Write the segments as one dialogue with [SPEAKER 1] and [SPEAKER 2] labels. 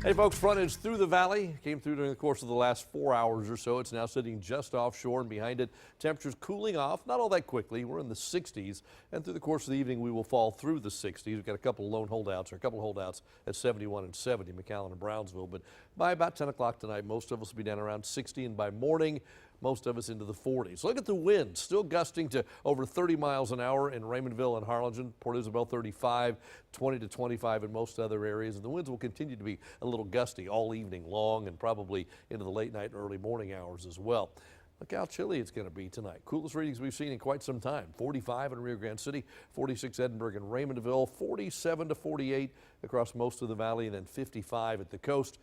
[SPEAKER 1] Hey folks, front edge through the valley came through during the course of the last 4 hours or so. It's now sitting just offshore, and behind it, temperatures cooling off, not all that quickly. We're in the 60s, and through the course of the evening, we will fall through the 60s. We've got a couple of lone holdouts, or a couple of holdouts at 71 and 70, McAllen and Brownsville. But by about 10 o'clock tonight, most of us will be down around 60, and by morning, most of us into the 40s. Look at the wind, still gusting to over 30 miles an hour in Raymondville and Harlingen, Port Isabel 35, 20 to 25 in most other areas. And the winds will continue to be a little gusty all evening long and probably into the late night and early morning hours as well. Look how chilly it's going to be tonight. Coolest readings we've seen in quite some time. 45 in Rio Grande City, 46 Edinburgh and Raymondville, 47 to 48 across most of the valley, and then 55 at the coast.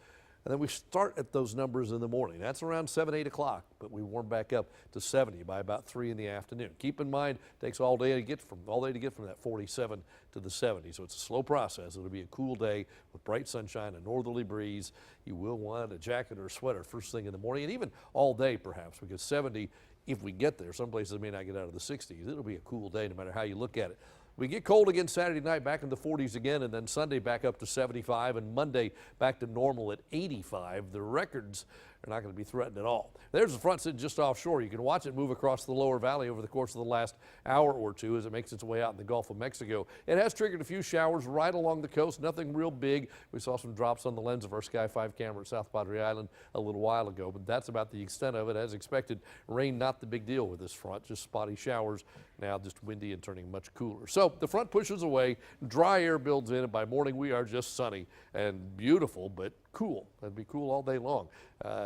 [SPEAKER 1] And then we start at those numbers in the morning. That's around 7, 8 o'clock, but we warm back up to 70 by about 3 in the afternoon. Keep in mind, it takes all day to get from that 47 to the 70. So it's a slow process. It'll be a cool day with bright sunshine, a northerly breeze. You will want a jacket or a sweater first thing in the morning, and even all day perhaps, because 70, if we get there, some places may not get out of the 60s. It'll be a cool day no matter how you look at it. We get cold again Saturday night, back in the 40s again, and then Sunday back up to 75, and Monday back to normal at 85. The records are not going to be threatened at all. There's the front sitting just offshore. You can watch it move across the lower valley over the course of the last hour or two as it makes its way out in the Gulf of Mexico. It has triggered a few showers right along the coast, nothing real big. We saw some drops on the lens of our Sky 5 camera at South Padre Island a little while ago, but that's about the extent of it. As expected, rain not the big deal with this front, just spotty showers. Now just windy and turning much cooler. So the front pushes away, dry air builds in, and by morning we are just sunny and beautiful, but cool. It'll be cool all day long.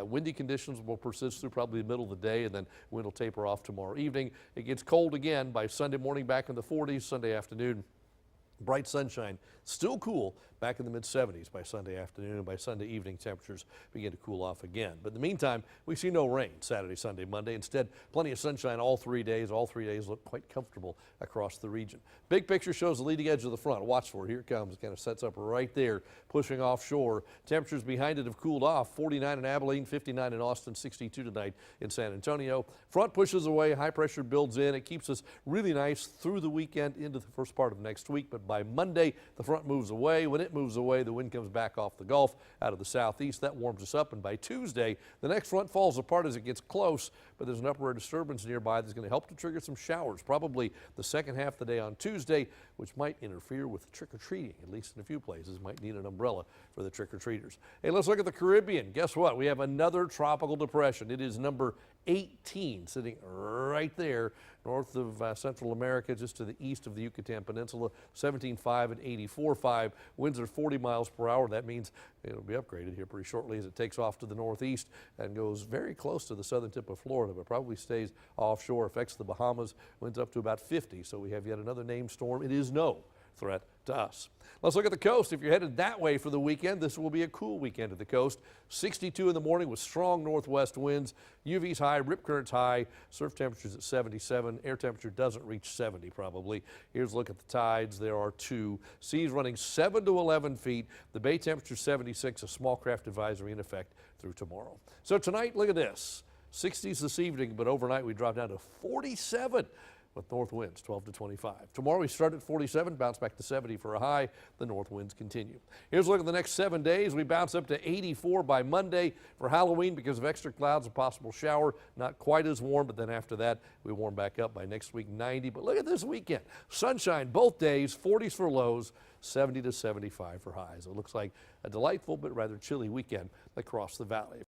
[SPEAKER 1] Windy conditions will persist through probably the middle of the day, and then wind will taper off tomorrow evening. It gets cold again by Sunday morning, back in the 40s, Sunday afternoon. Bright sunshine, still cool, back in the mid-70s by Sunday afternoon, and by Sunday evening temperatures begin to cool off again. But in the meantime, we see no rain Saturday, Sunday, Monday. Instead, plenty of sunshine all 3 days. All 3 days look quite comfortable across the region. Big picture shows the leading edge of the front. Watch for it. Here it comes. It kind of sets up right there, pushing offshore. Temperatures behind it have cooled off. 49 in Abilene, 59 in Austin, 62 tonight in San Antonio. Front pushes away. High pressure builds in. It keeps us really nice through the weekend into the first part of next week. But by Monday, the front moves away. When it moves away, the wind comes back off the Gulf out of the southeast. That warms us up, and by Tuesday, the next front falls apart as it gets close, but there's an upper air disturbance nearby that's going to help to trigger some showers, probably the second half of the day on Tuesday, which might interfere with trick-or-treating, at least in a few places. Might need an umbrella for the trick-or-treaters. Hey, let's look at the Caribbean. Guess what? We have another tropical depression. It is number 18, sitting right there north of Central America, just to the east of the Yucatan Peninsula. 17.5 and 84.5. Winds are 40 miles per hour. That means it'll be upgraded here pretty shortly as it takes off to the northeast and goes very close to the southern tip of Florida, but probably stays offshore, affects the Bahamas. Winds up to about 50, so we have yet another named storm. It is no threat to us. Let's look at the coast. If you're headed that way for the weekend, this will be a cool weekend at the coast. 62 in the morning with strong northwest winds. UV's high, rip currents high, surf temperatures at 77. Air temperature doesn't reach 70 probably. Here's a look at the tides. There are 2. Seas running 7 to 11 feet. The bay temperature 76. A small craft advisory in effect through tomorrow. So tonight, look at this. 60s this evening, but overnight we drop down to 47. With north winds 12 to 25. Tomorrow we start at 47, bounce back to 70 for a high. The north winds continue. Here's a look at the next 7 days. We bounce up to 84 by Monday for Halloween because of extra clouds, a possible shower. Not quite as warm, but then after that we warm back up by next week 90. But look at this weekend. Sunshine both days, 40s for lows, 70 to 75 for highs. It looks like a delightful but rather chilly weekend across the valley.